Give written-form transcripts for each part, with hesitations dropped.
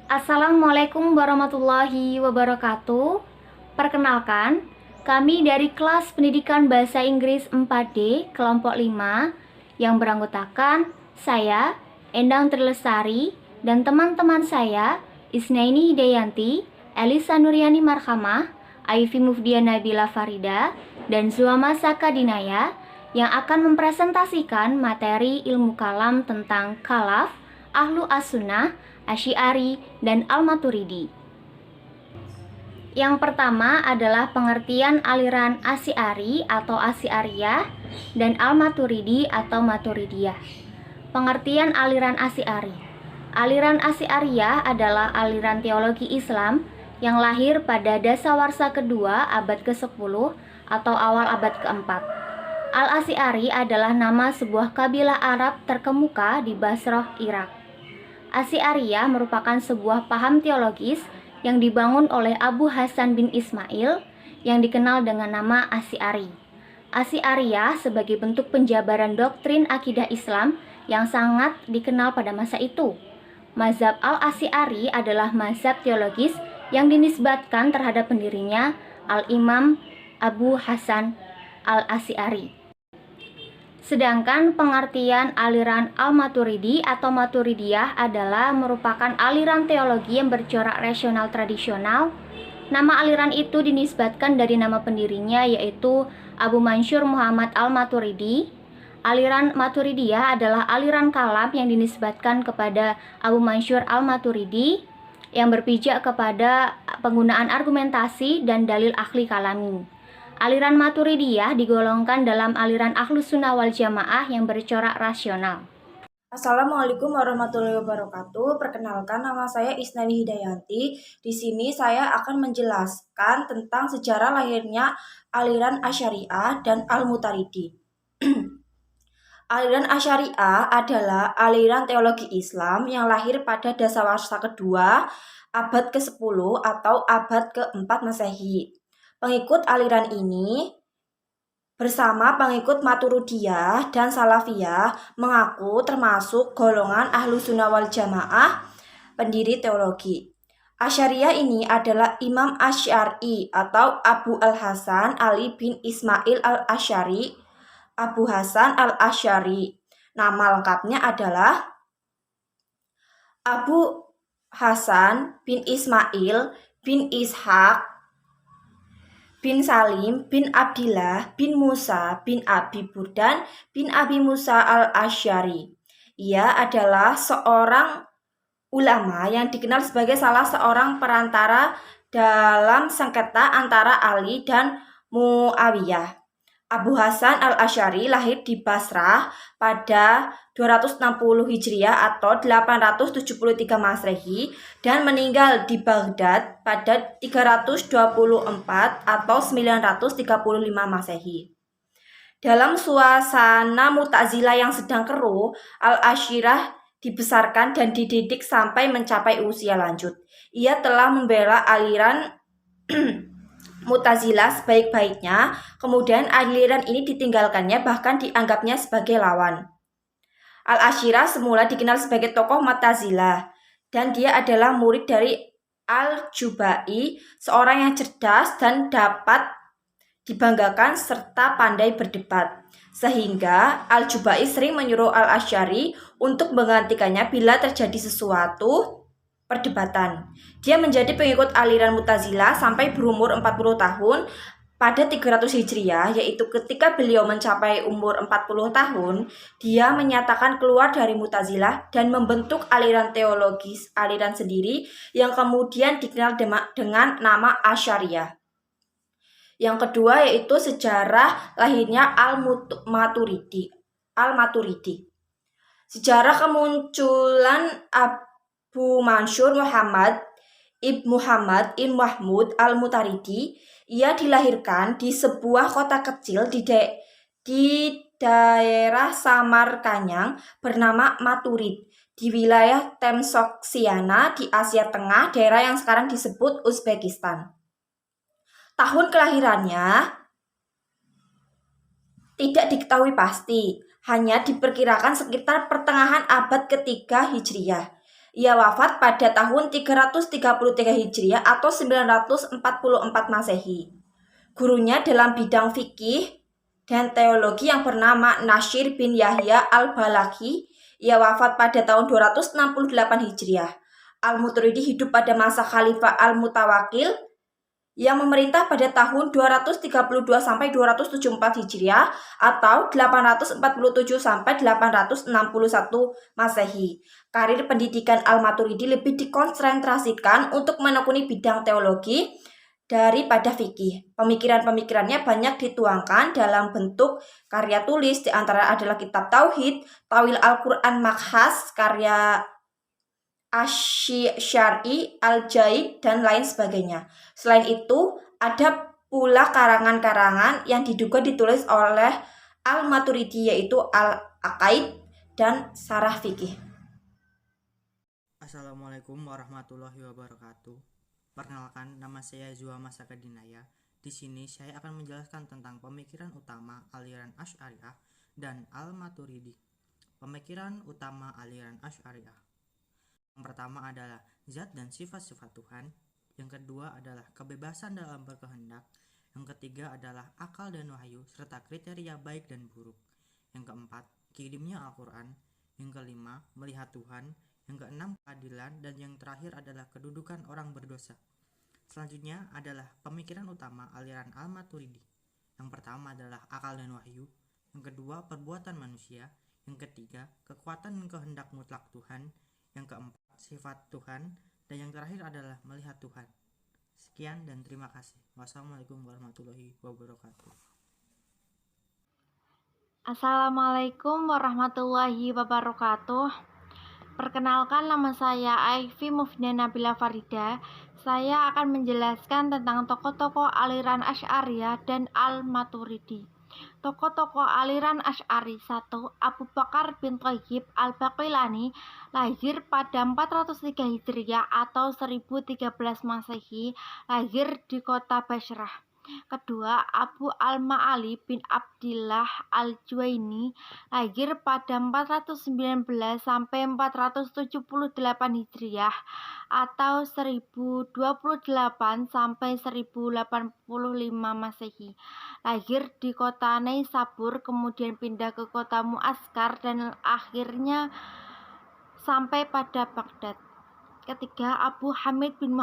Assalamualaikum warahmatullahi wabarakatuh. Perkenalkan, kami dari kelas pendidikan bahasa Inggris 4D kelompok 5 yang beranggotakan saya, Endang Trilestari, dan teman-teman saya, Isnaini Hidayanti, Elisa Nuryani Marhamah, Aifi Mufdia Nabila Farida, dan Zuama Sakadinaya yang akan mempresentasikan materi ilmu kalam tentang kalaf, Ahlu As-Sunnah, Asy'ari, dan Al-Maturidi. Yang pertama adalah pengertian aliran Asy'ari atau Asy'ariyah dan Al-Maturidi atau Maturidiyah. Pengertian aliran Asy'ari. Aliran Asy'ariyah adalah aliran teologi Islam yang lahir pada dasawarsa kedua abad ke-10 atau awal abad ke-4. Al-Asy'ari adalah nama sebuah kabilah Arab terkemuka di Basrah, Irak. Asy'ariyah merupakan sebuah paham teologis yang dibangun oleh Abu Hasan bin Ismail yang dikenal dengan nama Asy'ari. Asy'ariyah sebagai bentuk penjabaran doktrin akidah Islam yang sangat dikenal pada masa itu. Mazhab Al-Asy'ari adalah mazhab teologis yang dinisbatkan terhadap pendirinya Al-Imam Abu Hasan Al-Asy'ari. Sedangkan pengertian aliran Al-Maturidi atau Maturidiyah adalah merupakan aliran teologi yang bercorak rasional tradisional. Nama aliran itu dinisbatkan dari nama pendirinya yaitu Abu Mansur Muhammad Al-Maturidi. Aliran Maturidiyah adalah aliran kalam yang dinisbatkan kepada Abu Mansur Al-Maturidi yang berpijak kepada penggunaan argumentasi dan dalil ahli kalami. Aliran Maturidiyah digolongkan dalam aliran Ahlus Sunnah wal Jamaah yang bercorak rasional. Assalamualaikum warahmatullahi wabarakatuh. Perkenalkan, nama saya Isnani Hidayanti. Di sini saya akan menjelaskan tentang sejarah lahirnya aliran Asy'ariyah dan Al-Maturidi. Aliran Asy'ariyah adalah aliran teologi Islam yang lahir pada dasawarsa kedua abad ke-10 atau abad ke-4 Masehi. Pengikut aliran ini bersama pengikut Maturidiyah dan Salafiyah mengaku termasuk golongan Ahlussunnah wal Jamaah pendiri teologi. Asy'ariyah ini adalah Imam Asy'ari atau Abu Al-Hasan Ali bin Ismail Al-Asy'ari. Abu Hasan Al-Asy'ari. Nama lengkapnya adalah Abu Hasan bin Ismail bin Ishaq bin Salim bin Abdillah bin Musa bin Abi Burdan bin Abi Musa Al-Asy'ari. Ia adalah seorang ulama yang dikenal sebagai salah seorang perantara dalam sengketa antara Ali dan Muawiyah. Abu Hasan Al-Asy'ari lahir di Basrah pada 260 Hijriah atau 873 Masehi dan meninggal di Baghdad pada 324 atau 935 Masehi. Dalam suasana Mu'tazilah yang sedang keruh, Al-Asy'ariyah dibesarkan dan dididik sampai mencapai usia lanjut. Ia telah membela aliran Mu'tazilah sebaik-baiknya, kemudian aliran ini ditinggalkannya bahkan dianggapnya sebagai lawan. Al-Asy'ariyah semula dikenal sebagai tokoh Mu'tazilah dan dia adalah murid dari Al-Jubai, seorang yang cerdas dan dapat dibanggakan serta pandai berdebat. Sehingga Al-Jubai sering menyuruh Al-Asy'ari untuk menggantikannya bila terjadi sesuatu perdebatan. Dia menjadi pengikut aliran Mu'tazilah sampai berumur 40 tahun pada 300 Hijriah, yaitu ketika beliau mencapai umur 40 tahun, dia menyatakan keluar dari Mu'tazilah dan membentuk aliran teologis aliran sendiri yang kemudian dikenal dengan nama Asy'ariyah. Yang kedua yaitu sejarah lahirnya Al-Maturidi. Sejarah kemunculan Abu Mansur Muhammad ibn Mahmud Al-Maturidi. Ia dilahirkan di sebuah kota kecil di daerah Samarkand bernama Maturid di wilayah Temsoksiana di Asia Tengah, daerah yang sekarang disebut Uzbekistan. Tahun kelahirannya tidak diketahui pasti, hanya diperkirakan sekitar pertengahan abad ketiga Hijriah. Ia wafat pada tahun 333 Hijriah atau 944 Masehi. Gurunya dalam bidang fikih dan teologi yang bernama Nasir bin Yahya al-Balakhi. Ia wafat pada tahun 268 Hijriah. Al-Maturidi hidup pada masa Khalifah Al-Mutawakil yang memerintah pada tahun 232 sampai 274 Hijriah atau 847 sampai 861 Masehi. Karir pendidikan Al-Maturidi lebih dikonsentrasikan untuk menekuni bidang teologi daripada fikih. Pemikiran-pemikirannya banyak dituangkan dalam bentuk karya tulis, di antara adalah kitab Tauhid, Tawil Al-Quran Makhas, karya Asy-Syar'i, Al-Jaid, dan lain sebagainya. Selain itu, ada pula karangan-karangan yang diduga ditulis oleh Al-Maturidi, yaitu Al-Aqaid dan Sarah Fikih. Assalamualaikum warahmatullahi wabarakatuh. Perkenalkan, nama saya Zuhama Sakadinaya. Di sini saya akan menjelaskan tentang pemikiran utama aliran Asy'ariyah dan Al-Maturidi. Pemikiran utama aliran Asy'ariyah. Yang pertama adalah zat dan sifat-sifat Tuhan. Yang kedua adalah kebebasan dalam berkehendak. Yang ketiga adalah akal dan wahyu serta kriteria baik dan buruk. Yang keempat, kirimnya Al-Quran. Yang kelima, melihat Tuhan. Yang keenam, keadilan. Dan yang terakhir adalah kedudukan orang berdosa. Selanjutnya adalah pemikiran utama aliran Al-Maturidi. Yang pertama adalah akal dan wahyu. Yang kedua, perbuatan manusia. Yang ketiga, kekuatan dan kehendak mutlak Tuhan. Yang keempat, sifat Tuhan. Dan yang terakhir adalah melihat Tuhan. Sekian dan terima kasih. Wassalamualaikum warahmatullahi wabarakatuh. Assalamualaikum warahmatullahi wabarakatuh. Perkenalkan, nama saya Aifi Mufnia Nabila Farida. Saya akan menjelaskan tentang tokoh-tokoh aliran Asy'ariyah dan Al-Maturidi. Tokoh-tokoh aliran Asy'ari. 1. Abu Bakar bin Thayyib Al-Baqilani, lahir pada 403 Hijriah atau 1013 Masehi, lahir di kota Basrah. Kedua, Abu Al-Ma'ali bin Abdillah Al-Juwaini, lahir pada 419 sampai 478 Hijriah atau 1028 sampai 1085 Masehi, lahir di kota Naisabur, kemudian pindah ke kota Mu'askar dan akhirnya sampai pada Baghdad. Ketiga, Abu Hamid bin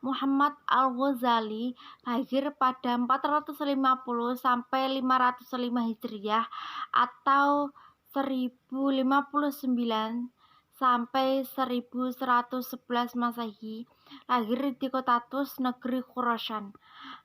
Muhammad Al-Ghazali, lahir pada 450 sampai 505 Hijriah atau 1059 sampai 1111 Masehi, lahir di kota Tus, negeri Khurasan.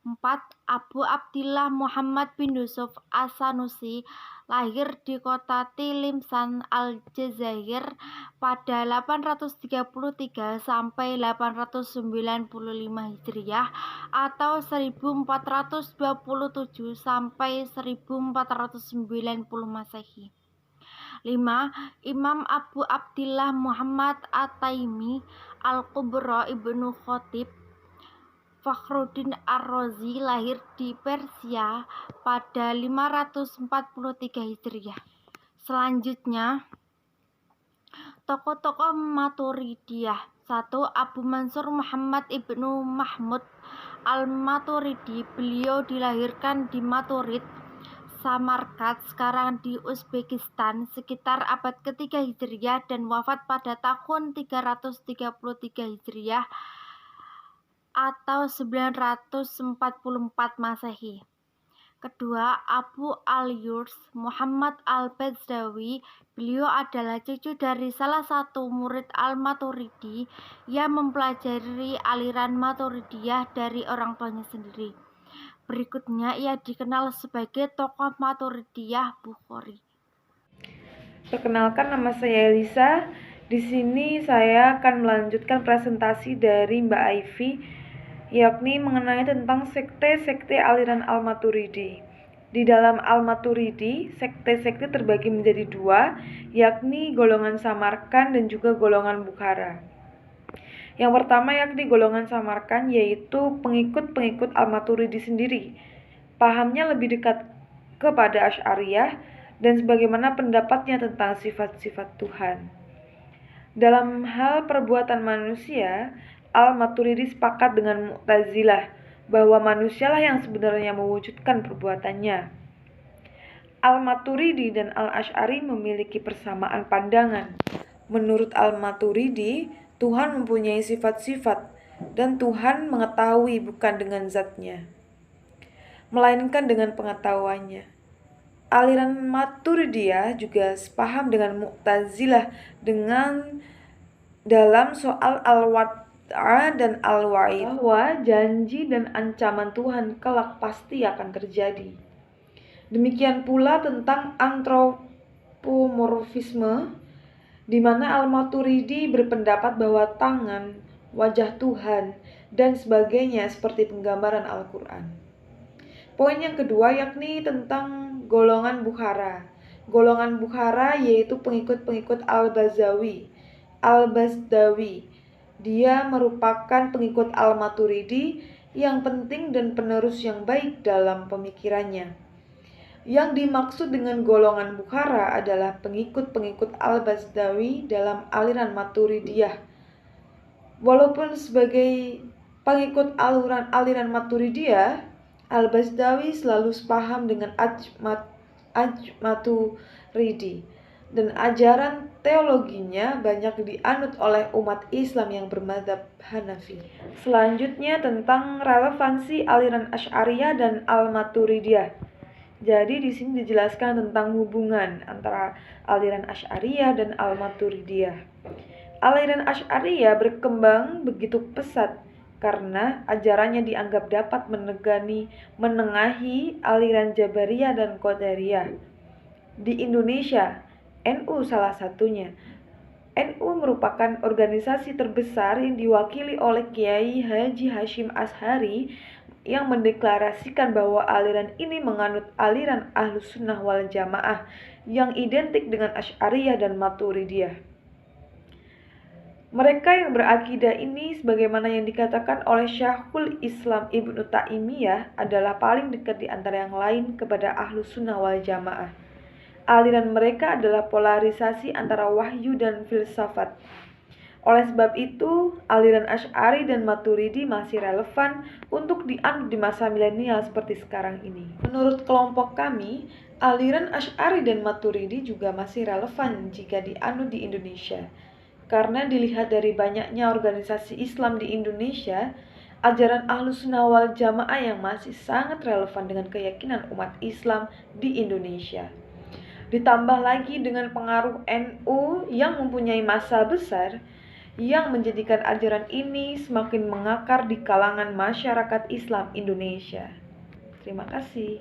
4. Abu Abdillah Muhammad bin Yusuf As-Sanusi, lahir di kota Tilimsan, Aljazair pada 833 sampai 895 Hijriah atau 1427 sampai 1490 Masehi. 5. Imam Abu Abdillah Muhammad At-Taimi Al-Kubra Ibnu Khatib Fakhruddin Ar-Razi, lahir di Persia pada 543 Hijriah. Selanjutnya, tokoh-tokoh Maturidiyah. 1. Abu Mansur Muhammad Ibnu Mahmud Al-Maturidi. Beliau dilahirkan di Maturid, Samarkand, sekarang di Uzbekistan, sekitar abad ketiga Hijriah dan wafat pada tahun 333 Hijriah atau 944 Masehi. Kedua, Abu Al-Yurs Muhammad Al-Bazdawi. Beliau adalah cucu dari salah satu murid Al-Maturidi yang mempelajari aliran Maturidiyah dari orang tuanya sendiri. Berikutnya ia dikenal sebagai tokoh Maturidiyah Bukhari. Perkenalkan, nama saya Elisa. Di sini saya akan melanjutkan presentasi dari Mbak Aifi, yakni mengenai tentang sekte-sekte aliran Al-Maturidi. Di dalam Al-Maturidi, sekte-sekte terbagi menjadi dua, yakni golongan Samarkand dan juga golongan Bukhara. Yang pertama yakni golongan Samarkand, yaitu pengikut-pengikut Al-Maturidi sendiri. Pahamnya lebih dekat kepada Asy'ariyah dan sebagaimana pendapatnya tentang sifat-sifat Tuhan. Dalam hal perbuatan manusia, Al-Maturidi sepakat dengan Mu'tazilah bahwa manusialah yang sebenarnya mewujudkan perbuatannya. Al-Maturidi dan Al-Asy'ari memiliki persamaan pandangan. Menurut Al-Maturidi, Tuhan mempunyai sifat-sifat dan Tuhan mengetahui bukan dengan zatnya, melainkan dengan pengetahuannya. Aliran Maturidiyah juga sepaham dengan Mu'tazilah dalam soal al-wad'a dan al-wa'id, bahwa janji dan ancaman Tuhan kelak pasti akan terjadi. Demikian pula tentang antropomorfisme, di mana Al-Maturidi berpendapat bahwa tangan, wajah Tuhan, dan sebagainya seperti penggambaran Al-Quran. Poin yang kedua yakni tentang golongan Bukhara. Golongan Bukhara yaitu pengikut-pengikut Al-Bazdawi. Dia merupakan pengikut Al-Maturidi yang penting dan penerus yang baik dalam pemikirannya. Yang dimaksud dengan golongan Bukhara adalah pengikut-pengikut Al-Bazdawi dalam aliran Maturidiyah. Walaupun sebagai pengikut aliran Maturidiyah, Al-Bazdawi selalu sepaham dengan Maturidi, dan ajaran teologinya banyak dianut oleh umat Islam yang bermadzhab Hanafi. Selanjutnya tentang relevansi aliran Asy'ariyah dan Al-Maturidiyah. Jadi di sini dijelaskan tentang hubungan antara aliran Asy'ariyah dan Al-Maturidiyah. Aliran Asy'ariyah berkembang begitu pesat karena ajarannya dianggap dapat menengahi aliran Jabariyah dan Qadariyah. Di Indonesia, NU salah satunya. NU merupakan organisasi terbesar yang diwakili oleh Kiai Haji Hashim Asy'ari yang mendeklarasikan bahwa aliran ini menganut aliran Ahlus Sunnah wal Jamaah yang identik dengan Asy'ariyah dan Maturidiyah. Mereka yang berakidah ini, sebagaimana yang dikatakan oleh Syekhul Islam Ibnu Taimiyah, adalah paling dekat di antara yang lain kepada Ahlus Sunnah wal Jamaah. Aliran mereka adalah polarisasi antara wahyu dan filsafat. Oleh sebab itu, aliran Asy'ari dan Maturidi masih relevan untuk dianut di masa milenial seperti sekarang ini. Menurut kelompok kami, aliran Asy'ari dan Maturidi juga masih relevan jika dianut di Indonesia. Karena dilihat dari banyaknya organisasi Islam di Indonesia, ajaran Ahlus Sunnah wal Jamaah yang masih sangat relevan dengan keyakinan umat Islam di Indonesia. Ditambah lagi dengan pengaruh NU yang mempunyai massa besar, yang menjadikan ajaran ini semakin mengakar di kalangan masyarakat Islam Indonesia. Terima kasih.